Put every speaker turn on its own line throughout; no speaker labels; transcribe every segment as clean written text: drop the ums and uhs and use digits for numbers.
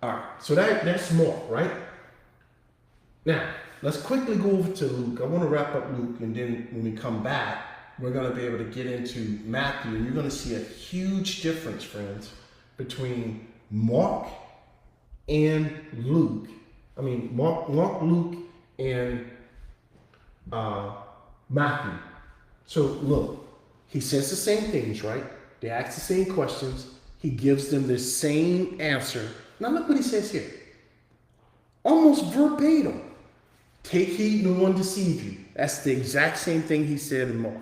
All right, so that's Mark, right? Now, let's quickly go over to Luke. I want to wrap up Luke, and then when we come back, we're going to be able to get into Matthew, and you're going to see a huge difference, friends, between Mark and Luke. I mean, Mark, Luke, and Matthew. So look, he says the same things, right? They ask the same questions. He gives them the same answer. Now look what he says here. Almost verbatim. Take heed no one deceive you. That's the exact same thing he said in Mark.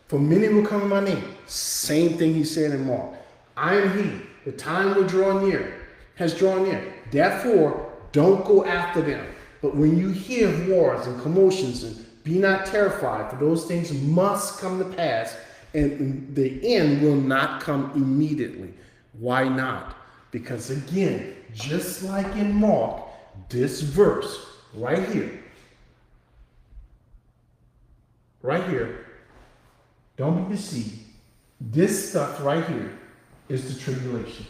For many will come in my name. Same thing he said in Mark. I am he. The time will draw near. Has drawn near. Therefore, don't go after them. But when you hear of wars and commotions, and be not terrified, for those things must come to pass, and the end will not come immediately. Why not? Because again, just like in Mark, this verse right here, don't be deceived. This stuff right here is the tribulation.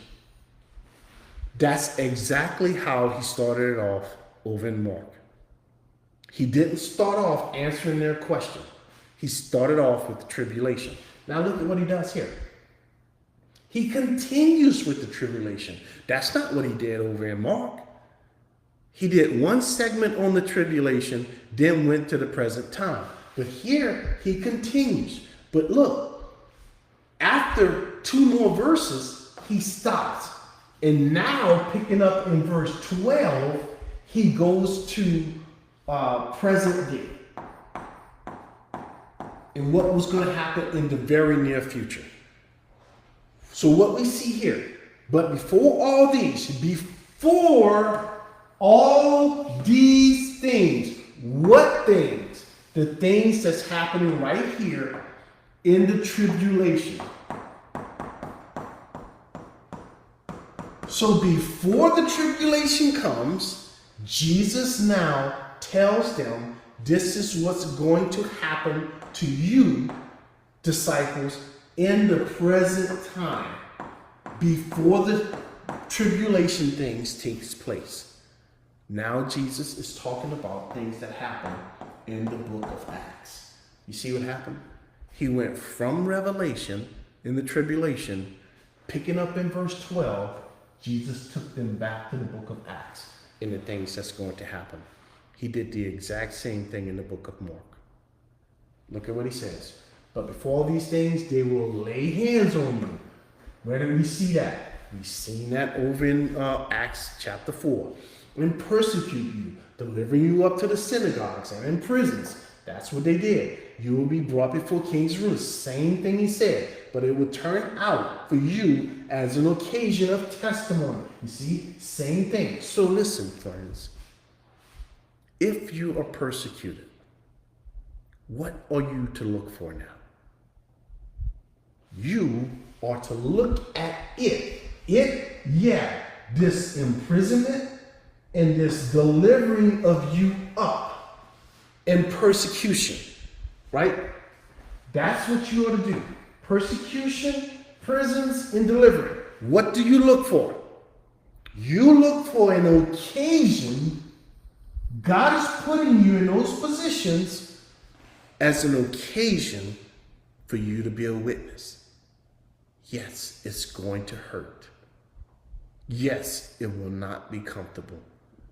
That's exactly how he started it off over in Mark. He didn't start off answering their question. He started off with the tribulation. Now look at what he does here. He continues with the tribulation. That's not what he did over in Mark. He did one segment on the tribulation, then went to the present time. But here he continues. But look, after 2 more verses, he stops. And now, picking up in verse 12, he goes to present day. And what was going to happen in the very near future. So what we see here, but before all these things, what things? The things that's happening right here in the tribulation. So before the tribulation comes, Jesus now tells them, this is what's going to happen to you, disciples, in the present time, before the tribulation things takes place. Now Jesus is talking about things that happen in the book of Acts. You see what happened? He went from Revelation in the tribulation, picking up in verse 12, Jesus took them back to the book of Acts in the things that's going to happen. He did the exact same thing in the book of Mark. Look at what he says. But before these things, they will lay hands on you. Where did we see that? We've seen that over in Acts chapter 4. And persecute you, delivering you up to the synagogues and in prisons. That's what they did. You will be brought before kings and rulers. Same thing he said. But it will turn out for you as an occasion of testimony. You see? Same thing. So listen, friends. If you are persecuted, what are you to look for now? You are to look at it. This imprisonment and this delivering of you up in persecution, right? That's what you ought to do. Persecution, prisons, and delivery. What do you look for? You look for an occasion. God is putting you in those positions as an occasion for you to be a witness. Yes, it's going to hurt. Yes, it will not be comfortable.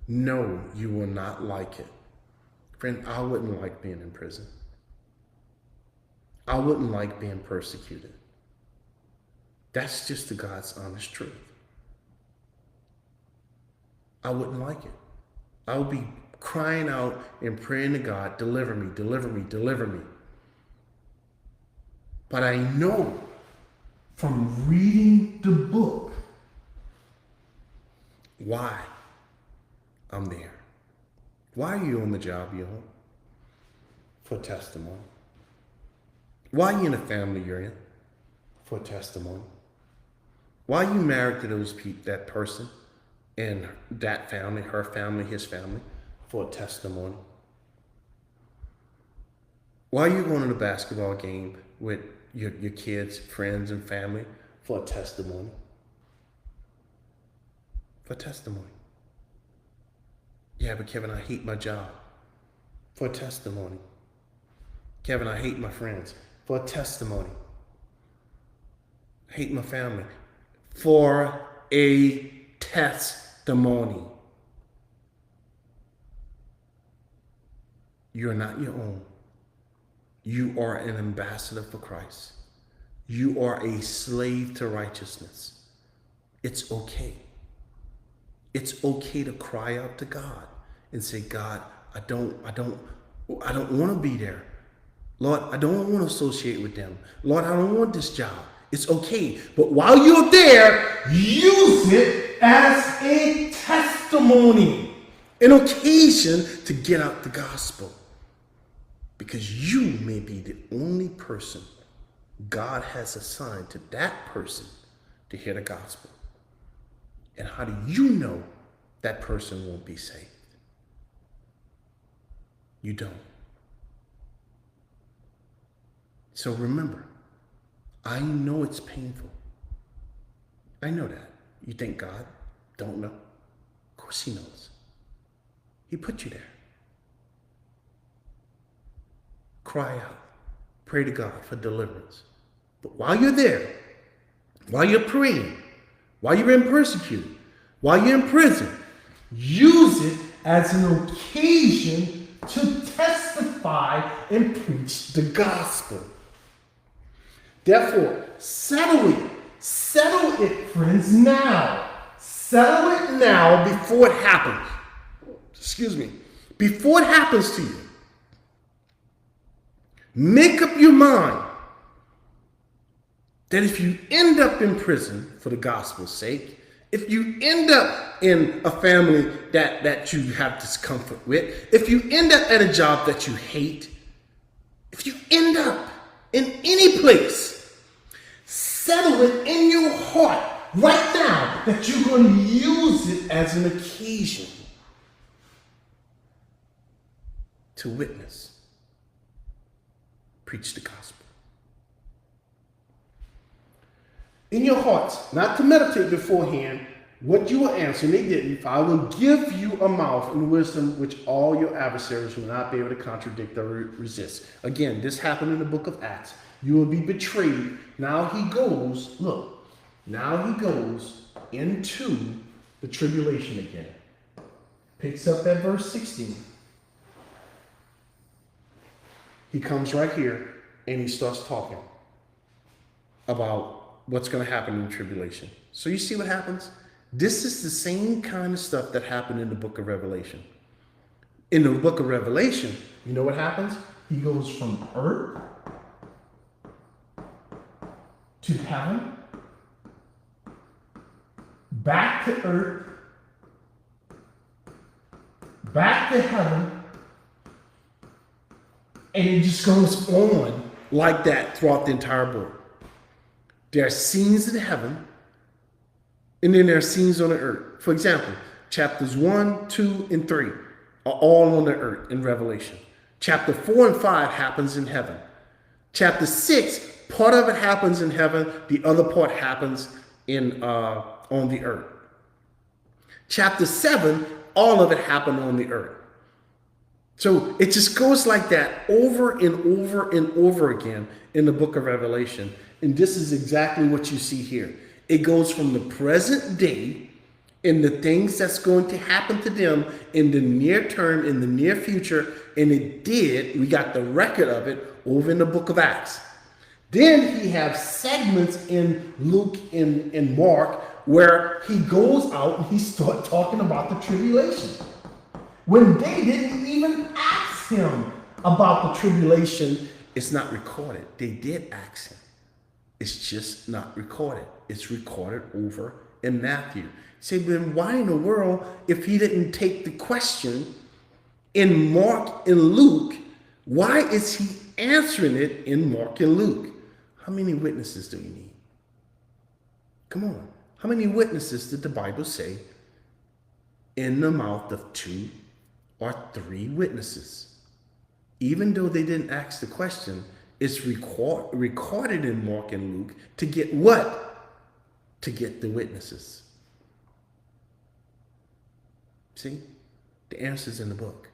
No, you will not like it. Friend, I wouldn't like being in prison. I wouldn't like being persecuted. That's just the God's honest truth. I wouldn't like it. I would be crying out and praying to God, deliver me, deliver me, deliver me. But I know from reading the book why I'm there. Why are you on the job you're on? For testimony. Why are you in the family you're in? For testimony. Why are you married to those people, that person, and that family, her family, his family? For a testimony. Why are you going to the basketball game with your kids, friends, and family? For a testimony. For testimony. Yeah, but Kevin, I hate my job. For testimony. Kevin, I hate my friends. For testimony. I hate my family. For a testimony. You're not your own. You are an ambassador for Christ. You are a slave to righteousness. It's okay. It's okay to cry out to God and say, God, I don't want to be there. Lord, I don't want to associate with them. Lord, I don't want this job. It's okay. But while you're there, use it as a testimony, an occasion to get out the gospel. Because you may be the only person God has assigned to that person to hear the gospel. And how do you know that person won't be saved? You don't. So remember, I know it's painful. I know that. You think God don't know? Of course he knows. He put you there. Cry out. Pray to God for deliverance. But while you're there, while you're praying, while you're being persecuted, while you're in prison, use it as an occasion to testify and preach the gospel. Therefore, settle it. Settle it, friends, now. Settle it now before it happens. Excuse me. Before it happens to you. Make up your mind that if you end up in prison for the gospel's sake, if you end up in a family that you have discomfort with, if you end up at a job that you hate, if you end up in any place, settle it in your heart right now that you're going to use it as an occasion to witness. Preach the gospel. In your hearts, not to meditate beforehand what you will answer, and they didn't, for I will give you a mouth and wisdom which all your adversaries will not be able to contradict or resist. Again, this happened in the book of Acts. You will be betrayed. Now he goes, look, now he goes into the tribulation again. Picks up at verse 16. He comes right here and he starts talking about what's going to happen in the tribulation. So you see what happens? This is the same kind of stuff that happened in the book of Revelation. In the book of Revelation, you know what happens? He goes from earth to heaven, back to earth, back to heaven, and it just goes on like that throughout the entire book. There are scenes in heaven, and then there are scenes on the earth. For example, chapters 1, 2, and 3 are all on the earth in Revelation. Chapter 4 and 5 happens in heaven. Chapter 6, part of it happens in heaven, the other part happens on the earth. Chapter 7, all of it happened on the earth. So it just goes like that over and over and over again in the book of Revelation. And this is exactly what you see here. It goes from the present day and the things that's going to happen to them in the near term, in the near future. And it did. We got the record of it over in the book of Acts. Then he has segments in Luke and Mark where he goes out and he starts talking about the tribulation. When they didn't even ask him about the tribulation, it's not recorded. They did ask him. It's just not recorded. It's recorded over in Matthew. You say, then why in the world, if he didn't take the question in Mark and Luke, why is he answering it in Mark and Luke? How many witnesses do you need? Come on. How many witnesses did the Bible say in the mouth of 2 or 3 witnesses? Even though they didn't ask the question, it's recorded in Mark and Luke to get what? To get the witnesses. See? The answer's in the book.